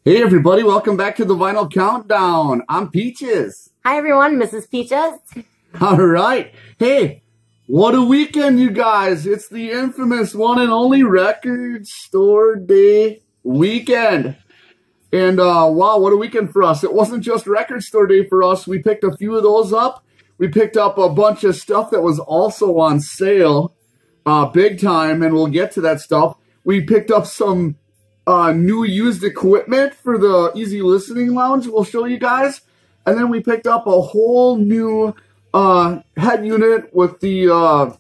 Hey everybody, welcome back to the Vinyl Countdown. I'm Peaches. Hi everyone, Mrs. Peaches. All right. Hey, what a weekend, you guys. It's the infamous one and only Record Store Day weekend. And wow, what a weekend for us. It wasn't just Record Store Day for us. We picked a few of those up. We picked up a bunch of stuff that was also on sale big time, and we'll get to that stuff. We picked up some new used equipment for the Easy Listening Lounge. We'll show you guys. And then we picked up a whole new head unit with the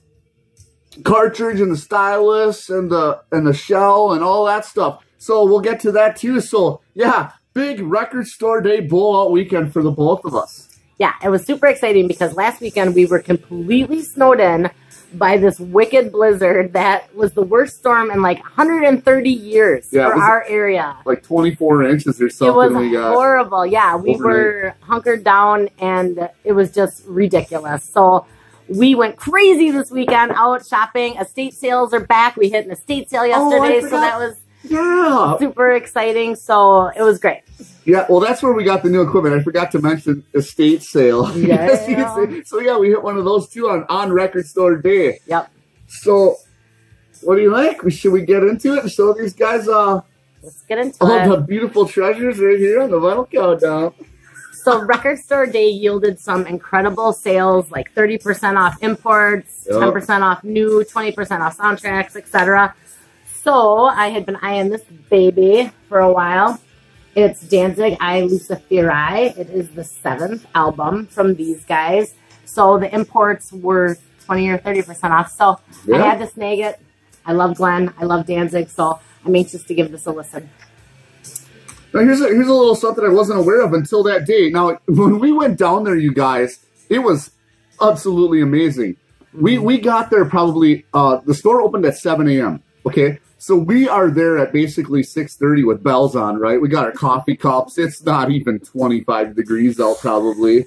cartridge and the stylus and the shell and all that stuff. So we'll get to that too. So yeah, big Record Store Day blowout weekend for the both of us. Yeah, it was super exciting because last weekend we were completely snowed in by this wicked blizzard that was the worst storm in like 130 years for our area. Like 24 inches or something. It was horrible. Yeah, we were hunkered down and it was just ridiculous. So we went crazy this weekend out shopping. Estate sales are back. We hit an estate sale yesterday, so that was super exciting. So it was great. Yeah, well, that's where we got the new equipment. I forgot to mention estate sale. Yeah. So yeah, we hit one of those too on Record Store Day. Yep. So, what do you like? Should we get into it and show these guys let's get into all the beautiful treasures right here on the Vinyl Countdown? So Record Store Day yielded some incredible sales, like 30% off imports, 10% off new, 20% off soundtracks, etc. So I had been eyeing this baby for a while. It's Danzig, I Luciferi. It is the 7th album from these guys. So the imports were 20 or 30% off. So I had to snag it. I love Glenn. I love Danzig. So I'm anxious to give this a listen. Now here's a little something I wasn't aware of until that day. Now, when we went down there, you guys, it was absolutely amazing. We got there probably, the store opened at 7 a.m., okay? So we are there at basically 6:30 with bells on, right? We got our coffee cups. It's not even 25 degrees out probably,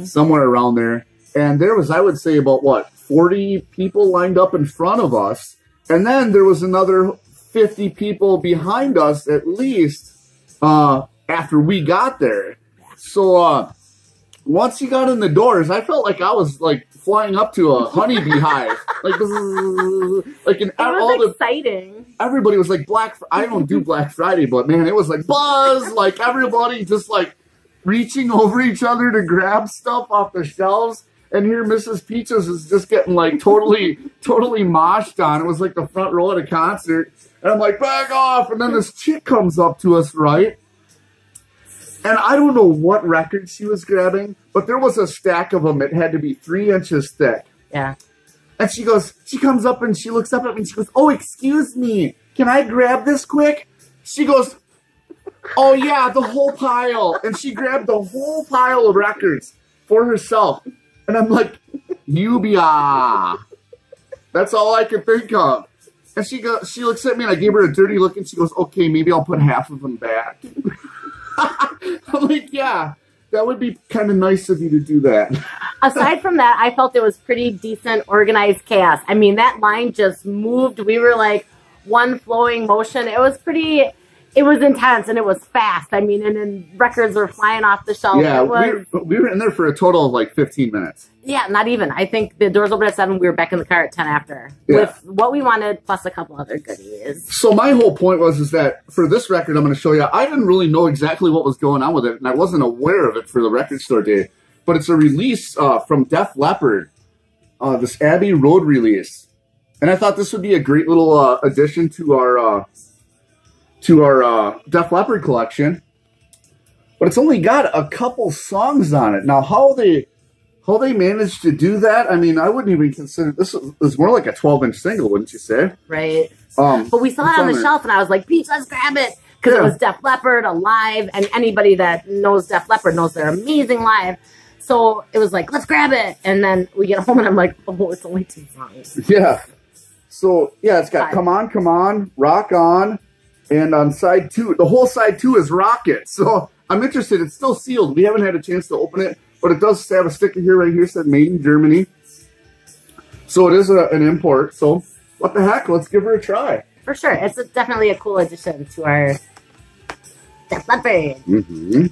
somewhere around there. And there was, I would say, about, what, 40 people lined up in front of us. And then there was another 50 people behind us at least after we got there. So once you got in the doors, I felt like I was like flying up to a honeybee hive. Like in all the exciting. Everybody was like I don't do Black Friday, but man, it was like buzz. Like everybody just like reaching over each other to grab stuff off the shelves. And here Mrs. Peaches is just getting like totally moshed on. It was like the front row at a concert. And I'm like, back off. And then this chick comes up to us, right? And I don't know what record she was grabbing, but there was a stack of them. It had to be 3 inches thick. Yeah. And she comes up and she looks up at me and she goes, oh, excuse me. Can I grab this quick? She goes, oh yeah, the whole pile. And she grabbed the whole pile of records for herself. And I'm like, Yubia. That's all I can think of. And she looks at me and I gave her a dirty look and she goes, okay, maybe I'll put half of them back. I'm like, yeah, that would be kind of nice of you to do that. Aside from that, I felt it was pretty decent, organized chaos. I mean, that line just moved. We were like one flowing motion. It was intense and it was fast. I mean, and then records were flying off the shelf. Yeah, we were in there for a total of like 15 minutes. Yeah, not even. I think the doors opened at 7. We were back in the car at 10 after. Yeah. With what we wanted plus a couple other goodies. So my whole point is that for this record I'm going to show you, I didn't really know exactly what was going on with it, and I wasn't aware of it for the Record Store Day. But it's a release from Def Leppard, this Abbey Road release. And I thought this would be a great little addition to our Def Leppard collection. But it's only got a couple songs on it. Now, how they managed to do that, I mean, I wouldn't even consider this is more like a 12-inch single, wouldn't you say? Right. But we saw it on the shelf, and I was like, Peach, let's grab it. Because it was Def Leppard, alive, and anybody that knows Def Leppard knows they're amazing live. So it was like, let's grab it. And then we get home, and I'm like, oh, it's only 2 songs. Yeah. So, yeah, it's got Come On, Come On, Rock On, and on side 2, the whole side 2 is Rocket. So I'm interested. It's still sealed. We haven't had a chance to open it. But it does have a sticker here, right here, said made in Germany. So it is an import. So what the heck? Let's give her a try. For sure. It's definitely a cool addition to our Def Leppard. Mm-hmm.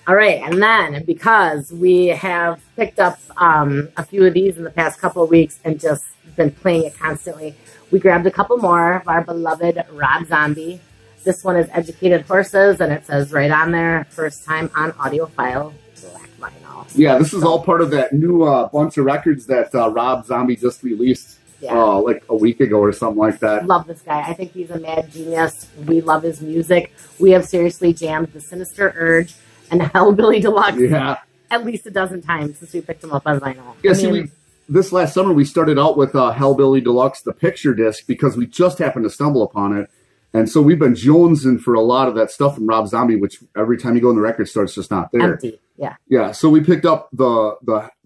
All right, and then because we have picked up a few of these in the past couple of weeks and just been playing it constantly, we grabbed a couple more of our beloved Rob Zombie. This one is Educated Horses, and it says right on there, first time on audiophile black vinyl. Yeah, this is all part of that new bunch of records that Rob Zombie just released like a week ago or something like that. Love this guy. I think he's a mad genius. We love his music. We have seriously jammed The Sinister Urge and Hellbilly Deluxe at least a dozen times since we picked him up on vinyl. Yeah, this last summer we started out with Hellbilly Deluxe, the picture disc, because we just happened to stumble upon it. And so we've been jonesing for a lot of that stuff from Rob Zombie, which every time you go in the record store, it's just not there. Empty, yeah. Yeah, so we picked up the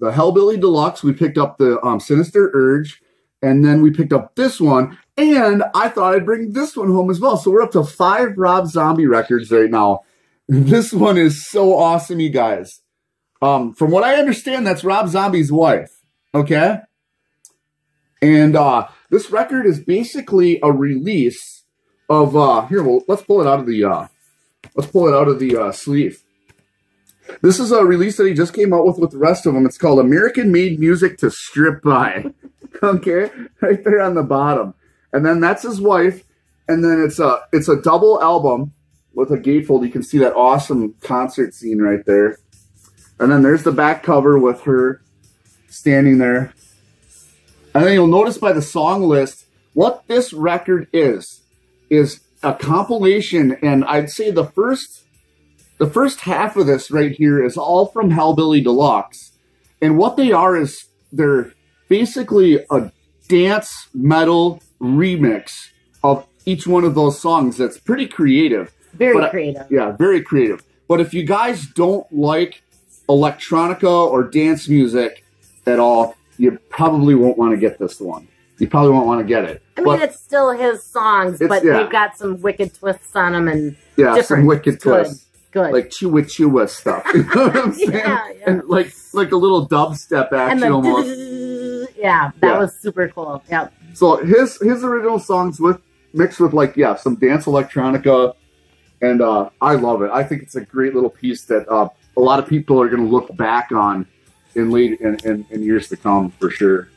Hellbilly Deluxe, we picked up the Sinister Urge, and then we picked up this one, and I thought I'd bring this one home as well. So we're up to 5 Rob Zombie records right now. This one is so awesome, you guys. From what I understand, that's Rob Zombie's wife, okay? And this record is basically a release of here. Well, let's pull it out of the sleeve. This is a release that he just came out with the rest of them. It's called American Made Music to Strip By. Okay, right there on the bottom, and then that's his wife, and then it's a double album with a gatefold. You can see that awesome concert scene right there. And then there's the back cover with her standing there. And then you'll notice by the song list, what this record is a compilation. And I'd say the first half of this right here is all from Hellbilly Deluxe. And what they are is they're basically a dance metal remix of each one of those songs. That's pretty creative. Very creative. Yeah, very creative. But if you guys don't like electronica or dance music at all, you probably won't want to get this one. You probably won't want to get it. I mean, it's still his songs, but they've got some wicked twists on them and some wicked twists. Good. Like chewa stuff. You know what I'm saying? Yeah. And like a little dubstep action almost. That was super cool. Yep. So his original songs mixed with some dance electronica. And I love it. I think it's a great little piece that a lot of people are going to look back on in years to come, for sure.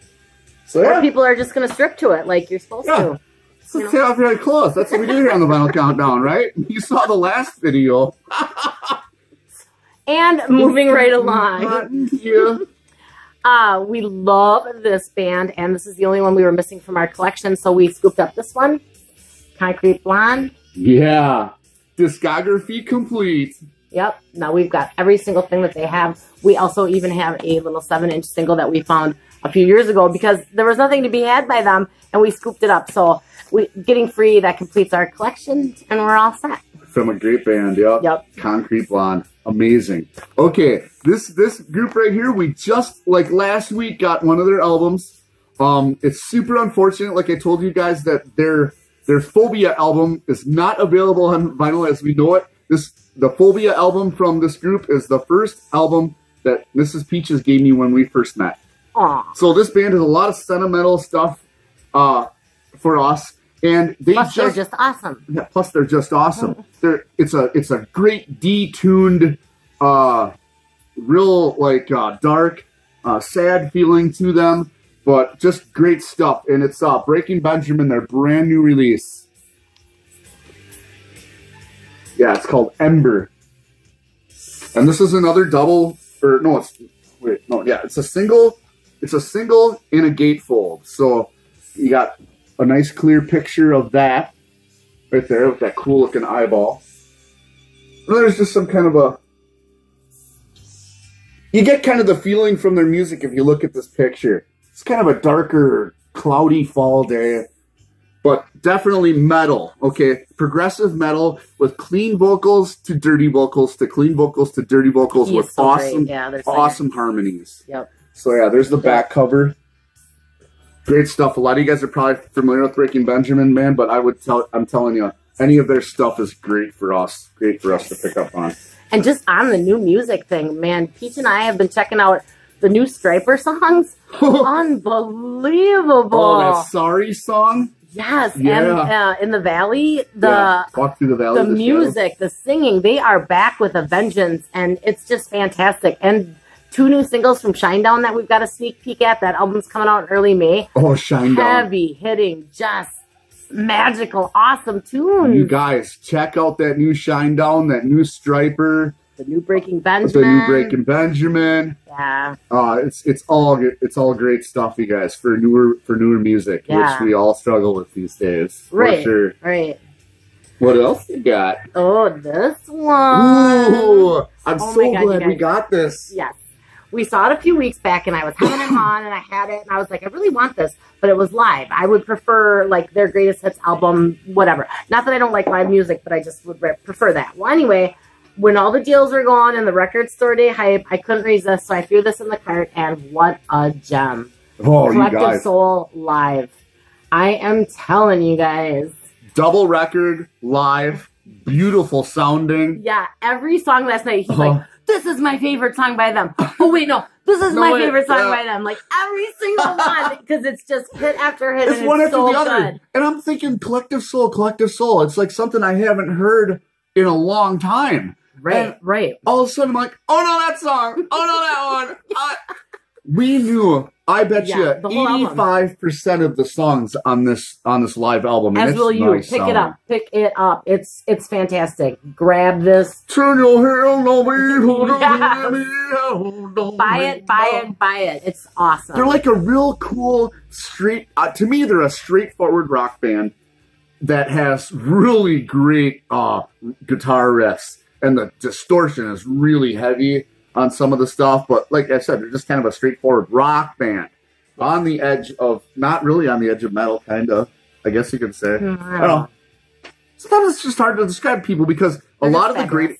So or people are just going to strip to it like you're supposed to. So stay off very close. That's what we do here on the Vinyl Countdown, right? You saw the last video. And moving right along. We love this band, and this is the only one we were missing from our collection, so we scooped up this one, Concrete Blonde. Yeah. Discography complete. Yep. Now we've got every single thing that they have. We also even have a little 7-inch single that we found a few years ago because there was nothing to be had by them, and we scooped it up. So getting free, that completes our collection, and we're all set. From a great band, yep. Concrete Blonde. Amazing. Okay, this group right here, we just, like last week, got one of their albums. It's super unfortunate, like I told you guys, that their Phobia album is not available on vinyl as we know it. The Phobia album from this group is the first album that Mrs. Peaches gave me when we first met. Aww. So this band has a lot of sentimental stuff for us, and they're just awesome. Yeah, plus they're just awesome. It's a great detuned, real dark, sad feeling to them. But just great stuff. And it's Breaking Benjamin, their brand new release. Yeah, it's called Ember. And this is another double, it's a single. It's a single in a gatefold. So you got a nice clear picture of that right there with that cool looking eyeball. And there's just some kind of you get kind of the feeling from their music if you look at this picture. It's kind of a darker, cloudy fall day, but definitely metal, okay? Progressive metal with clean vocals to dirty vocals to clean vocals to dirty vocals with so awesome harmonies. Yep. So yeah, there's the back cover. Great stuff. A lot of you guys are probably familiar with Breaking Benjamin, man, but I'm telling you, any of their stuff is great for us. Great for us to pick up on. And just on the new music thing, man, Peach and I have been checking out the new Striper songs. Unbelievable. Oh, that Sorry song? Yes, Yeah. and in the valley, the Walk through the valley. the music, the singing, they are back with a vengeance, and it's just fantastic. And 2 new singles from Shinedown that we've got a sneak peek at. That album's coming out in early May. Oh, Shinedown. Heavy hitting, just magical, awesome tunes. You guys, check out that new Shinedown, that new Striper. The new Breaking Benjamin. The new Breaking Benjamin. Yeah. It's all great stuff, you guys, for newer music, which we all struggle with these days. Right. For sure. Right. What else you got? Oh, this one. Ooh, I'm so glad we got this. Yes. We saw it a few weeks back, and I was having it on, and I had it, and I was like, I really want this, but it was live. I would prefer, like, their greatest hits album, whatever. Not that I don't like live music, but I just would prefer that. Well, anyway, when all the deals were going and the record store day hype, I couldn't resist, so I threw this in the cart, and what a gem. Oh, you Collective guys. Soul live. I am telling you guys. Double record, live, beautiful sounding. Yeah, every song last night, he's like, this is my favorite song by them. Oh, wait, no. This is my favorite song by them. Like, every single one, because it's just hit after hit, It's and one it's after so the other. good. And I'm thinking Collective Soul, Collective Soul. It's like something I haven't heard in a long time. Right, right. All of a sudden, I'm like, oh, no, that song. Oh, no, that one. We knew, I bet you, the whole 85% of the songs on this live album. As will you. Nice Pick sounding. it up. Pick it up. It's fantastic. Grab this. Turn your hair on me. Buy it, buy it, buy it. It's awesome. They're like a real cool, to me, they're a straightforward rock band that has really great guitar riffs. And the distortion is really heavy on some of the stuff. But like I said, they're just kind of a straightforward rock band. On the edge of, not really on the edge of metal, kind of, I guess you could say. I don't know. Sometimes it's just hard to describe people because a lot of the great,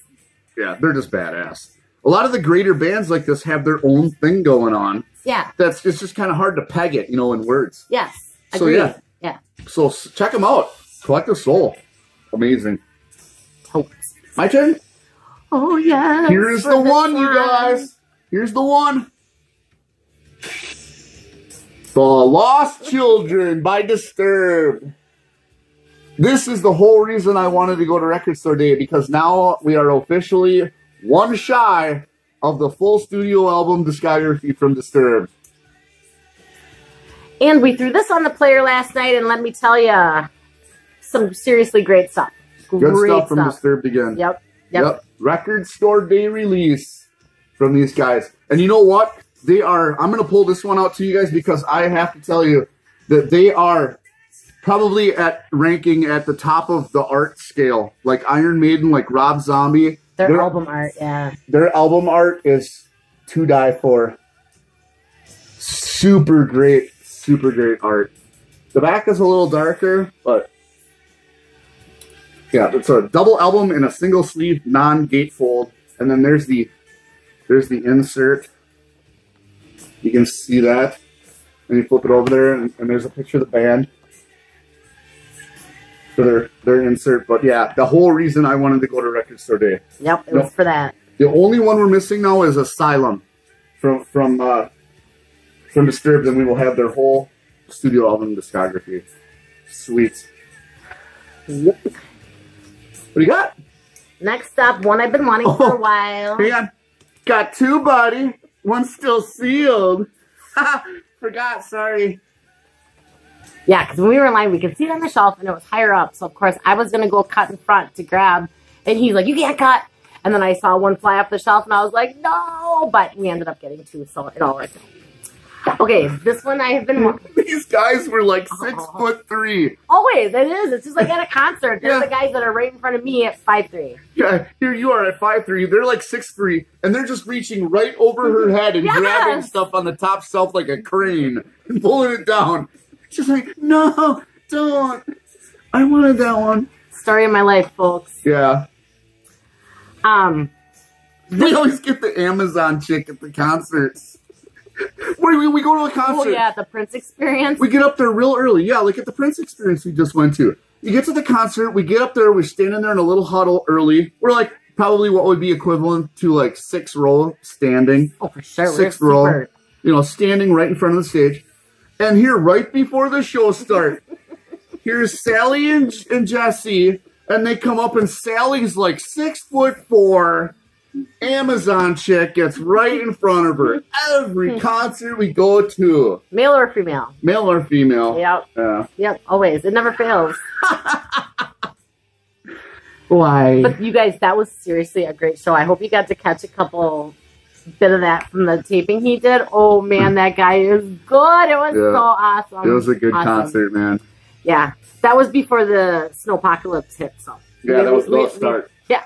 they're just badass. A lot of the greater bands like this have their own thing going on. Yeah. It's just kind of hard to peg it, in words. Yes. So Agreed. yeah. So check them out. Collective Soul. Amazing. Totes. My turn? Oh, yeah. Here's the one, you guys. Here's the one. The Lost Children by Disturbed. This is the whole reason I wanted to go to Record Store Day, because now we are officially one shy of the full studio album discography from Disturbed. And we threw this on the player last night, and let me tell you, some seriously great stuff. Good stuff from Disturbed again. Yep. Record Store Day release from these guys. And you know what? I'm going to pull this one out to you guys because I have to tell you that they are probably ranking at the top of the art scale. Like Iron Maiden, like Rob Zombie. Their album art, yeah. Their album art is to die for. Super great art. The back is a little darker, but yeah, it's a double album in a single sleeve, non-gatefold. And then there's the insert. You can see that. And you flip it over there, and there's a picture of the band for their insert. But yeah, the whole reason I wanted to go to Record Store Day. Yep, it was for that. The only one we're missing now is Asylum from Disturbed, and we will have their whole studio album discography. Sweet. Yep. What do you got? Next up, one I've been wanting for a while. Hang on. Got two, buddy. One's still sealed. Forgot, sorry. Yeah, because when we were in line, we could see it on the shelf, and it was higher up. So, of course, I was going to go cut in front to grab. And he's like, you can't cut. And then I saw one fly off the shelf, and I was like, no. But we ended up getting two, so it all worked out. Okay, this one I have been... These guys were like 6'3". Always, it is. It's just like at a concert. There's the guys that are right in front of me at 5'3". Yeah, here you are at 5'3". They're like 6'3", and they're just reaching right over her head and grabbing stuff on the top shelf like a crane and pulling it down. She's like, no, don't. I wanted that one. Story of my life, folks. Yeah. We always get the Amazon chick at the concerts. We go to a concert. Oh, yeah, the Prince Experience. We get up there real early. Yeah, like at the Prince Experience we just went to. You get to the concert, we get up there, we're standing there in a little huddle early. We're like probably what would be equivalent to like 6 row standing. Oh, for sure. 6th row. Standing right in front of the stage. And here, right before the show starts, here's Sally and Jesse, and they come up, and Sally's like 6'4". Amazon chick gets right in front of her. Every concert we go to. Male or female? Male or female. Yep. Yeah. Yep, always. It never fails. Why? But you guys, that was seriously a great show. I hope you got to catch a couple bit of that from the taping he did. Oh, man, that guy is good. It was so awesome. It was a good concert, man. Yeah. That was before the snowpocalypse hit, so. Yeah, that was the start. Yeah.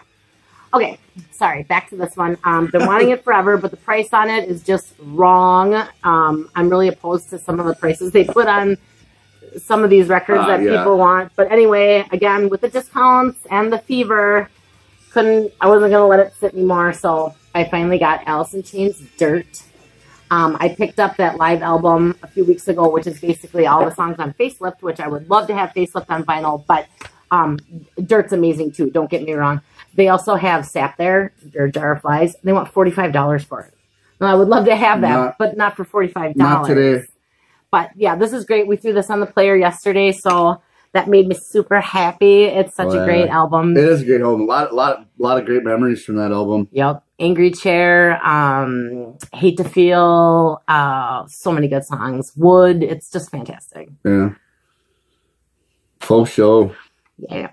Okay, sorry, back to this one. Been wanting it forever, but the price on it is just wrong. I'm really opposed to some of the prices they put on some of these records that people want. But anyway, again, with the discounts and the fever, I wasn't going to let it sit anymore, so I finally got Allison Chain's Dirt. I picked up that live album a few weeks ago, which is basically all the songs on Facelift, which I would love to have Facelift on vinyl, but Dirt's amazing too, don't get me wrong. They also have Sap there, their Jar of Flies. They want $45 for it. Now, I would love to have that, but not for $45. Not today. But yeah, this is great. We threw this on the player yesterday, so that made me super happy. It's such a great album. It is a great album. A lot of great memories from that album. Yep. Angry Chair, Hate to Feel, so many good songs. Wood, it's just fantastic. Yeah. Full show. Yeah.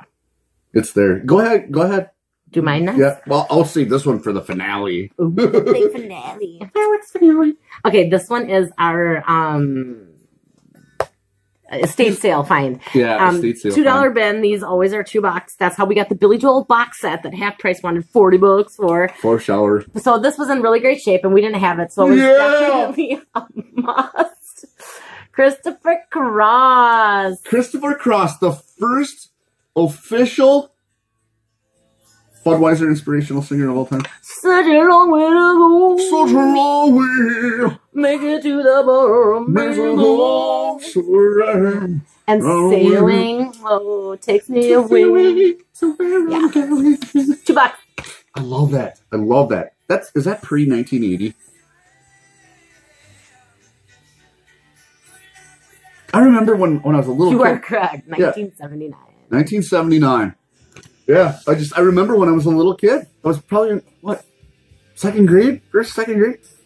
It's there. Go ahead. Do mine next? Yeah. Well, I'll save this one for the finale. Ooh, the big finale. Finale. Okay, this one is our estate sale find. Yeah, estate sale $2 bin. These always are $2. That's how we got the Billy Joel box set that half price wanted $40 for. For shower. So this was in really great shape, and we didn't have it, so it was definitely a must. Christopher Cross. Christopher Cross, the first official Budweiser inspirational singer of all time. Such a long way to go. Such a long way. Make it to the bottom. Make it go. And sailing, takes me away. Yeah. $2. I love that. I love that. Is that pre-1980? I remember when I was a little kid. You are correct. 1979. 1979. Yeah, I remember when I was a little kid. I was probably in, second grade?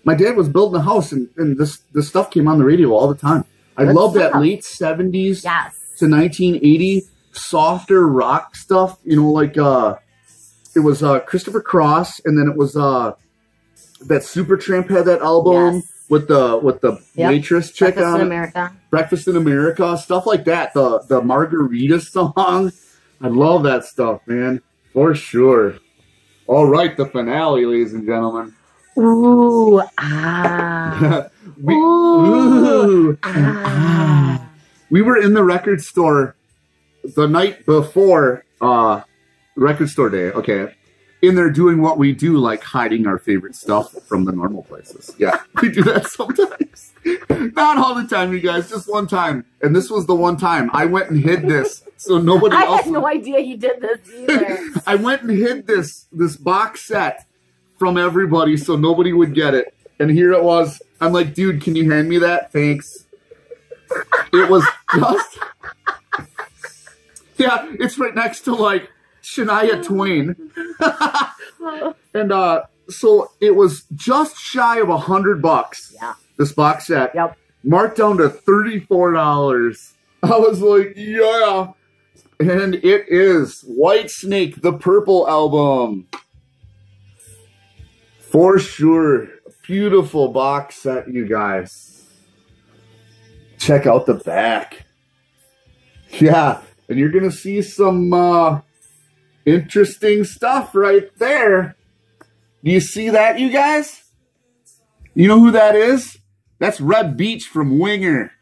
My dad was building a house, and this stuff came on the radio all the time. I love that late 70s to 1980 softer rock stuff. You know, like it was Christopher Cross, and then it was that Supertramp had that album with the waitress chick on it. Breakfast in America, stuff like that. The Margarita song. I love that stuff, man. For sure. All right, the finale, ladies and gentlemen. Ooh, ah. We were in the record store the night before record store day, okay? In there doing what we do, like hiding our favorite stuff from the normal places. Yeah, we do that sometimes. Not all the time, you guys, just one time. And this was the one time I went and hid this so nobody else... I had no idea he did this either. I went and hid this box set from everybody so nobody would get it. And here it was. I'm like, dude, can you hand me that? Thanks. It was just... Yeah, it's right next to, like, Shania Twain. And so it was just shy of $100. Yeah. This box set. Yep. Marked down to $34. I was like, yeah. And it is Whitesnake, the Purple album. For sure. Beautiful box set, you guys. Check out the back. Yeah. And you're going to see some interesting stuff right there. Do you see that, you guys? You know who that is? That's Red Beach from Winger.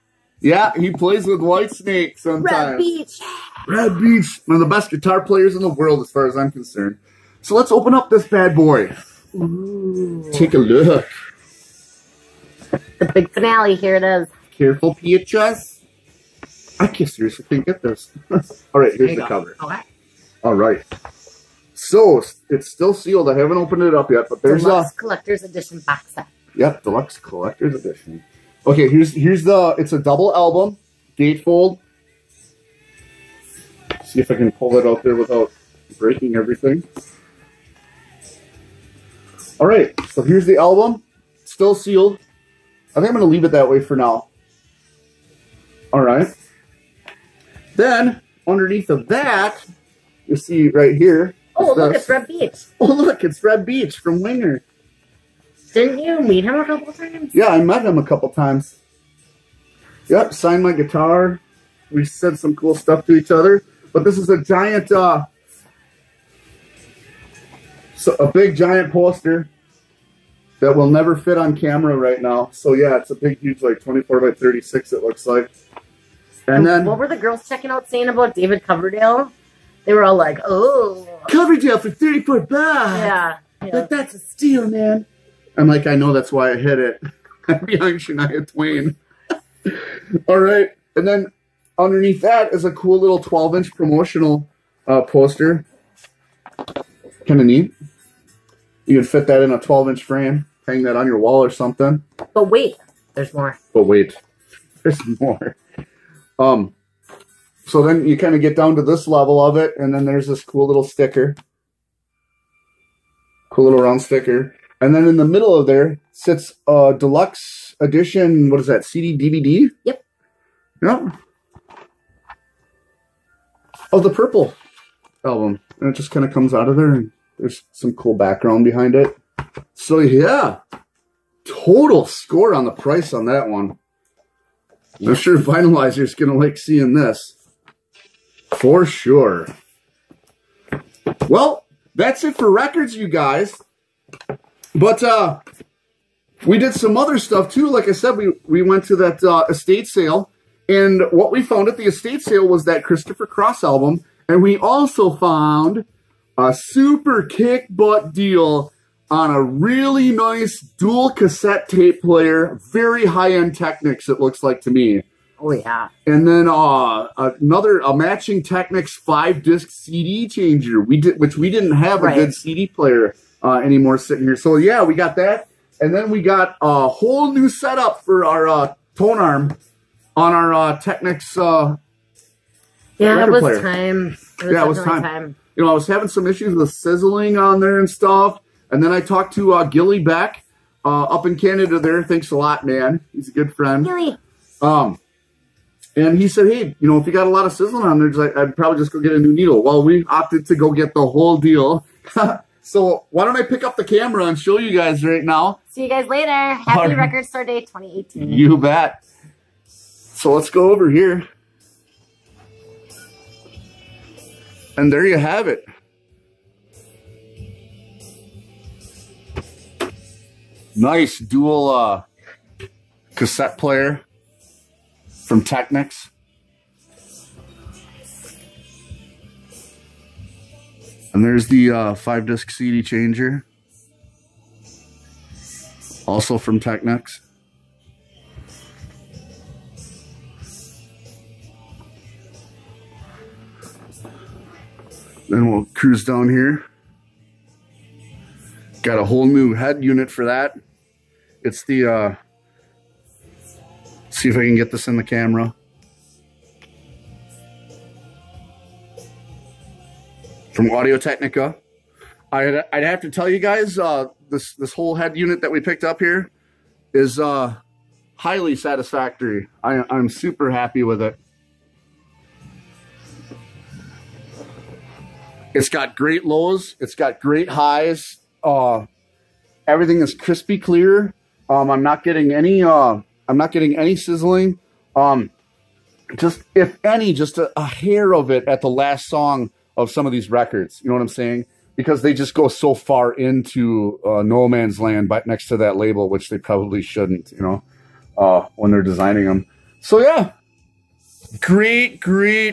Yeah, he plays with Whitesnake sometimes. Red Beach. Red Beach. One of the best guitar players in the world as far as I'm concerned. So let's open up this bad boy. Ooh. Take a look. The big finale. Here it is. Careful, Pietras. I can't seriously can't get this. All right, here's the cover. Okay. All right. So it's still sealed. I haven't opened it up yet, but there's Deluxe Collector's Edition box set. Yep, Deluxe Collector's Edition. Okay, here's the. It's a double album, gatefold. See if I can pull it out there without breaking everything. All right, so here's the album. Still sealed. I think I'm going to leave it that way for now. All right. Then, underneath of that, you see right here. Oh, look, it's Red Beach. Oh, look, it's Red Beach from Winger. Didn't you meet him a couple times? Yeah, I met him a couple times. Yep, signed my guitar. We said some cool stuff to each other. But this is a giant, a big giant poster that will never fit on camera right now. So yeah, it's a big, huge, like 24 by 36, it looks like. And then, what were the girls checking out saying about David Coverdale? They were all like, oh. Coverdale for 34 bucks. Yeah. Like, that's a steal, man. I'm like, I know, that's why I hit it. I'm behind Shania Twain. All right. And then underneath that is a cool little 12-inch promotional poster. Kind of neat. You can fit that in a 12-inch frame, hang that on your wall or something. But wait, there's more. But wait, there's more. So then you kind of get down to this level of it, and then there's this cool little sticker. Cool little round sticker. And then in the middle of there sits a deluxe edition, what is that, CD, DVD? Yep. Yep. Of the Purple album. And it just kind of comes out of there, and there's some cool background behind it. So yeah, total score on the price on that one. I'm sure Vinylizer's going to like seeing this. For sure. Well, that's it for records, you guys. But we did some other stuff too. Like I said, we went to that estate sale. And what we found at the estate sale was that Christopher Cross album. And we also found a super kick butt deal on a really nice dual cassette tape player. Very high-end Technics, it looks like to me. Oh, yeah. And then a matching Technics 5-disc CD changer, which we didn't have a good CD player anymore sitting here. So, yeah, we got that. And then we got a whole new setup for our tone arm on our Technics yeah, it was player. time. It was time. You know, I was having some issues with sizzling on there and stuff. And then I talked to Gilly Beck up in Canada there. Thanks a lot, man. He's a good friend. Gilly. And he said, hey, you know, if you got a lot of sizzling on there, I'd probably just go get a new needle. Well, we opted to go get the whole deal. So why don't I pick up the camera and show you guys right now. See you guys later. Happy Record Store Day 2018. You bet. So let's go over here. And there you have it. Nice dual cassette player from Technics. And there's the 5-disc CD changer. Also from Technics. Then we'll cruise down here. Got a whole new head unit for that. It's the, see if I can get this in the camera. From Audio-Technica. I'd have to tell you guys, this whole head unit that we picked up here is highly satisfactory. I'm super happy with it. It's got great lows. It's got great highs. Everything is crispy clear. I'm not getting any sizzling. Just if any, just a hair of it at the last song of some of these records. You know what I'm saying? Because they just go so far into no man's land next to that label, which they probably shouldn't, you know, when they're designing them. So yeah, great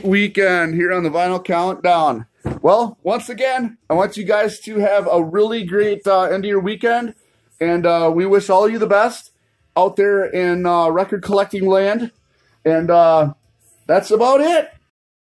weekend here on the Vinyl Countdown. Well, once again, I want you guys to have a really great end of your weekend. And we wish all of you the best out there in record collecting land. And that's about it.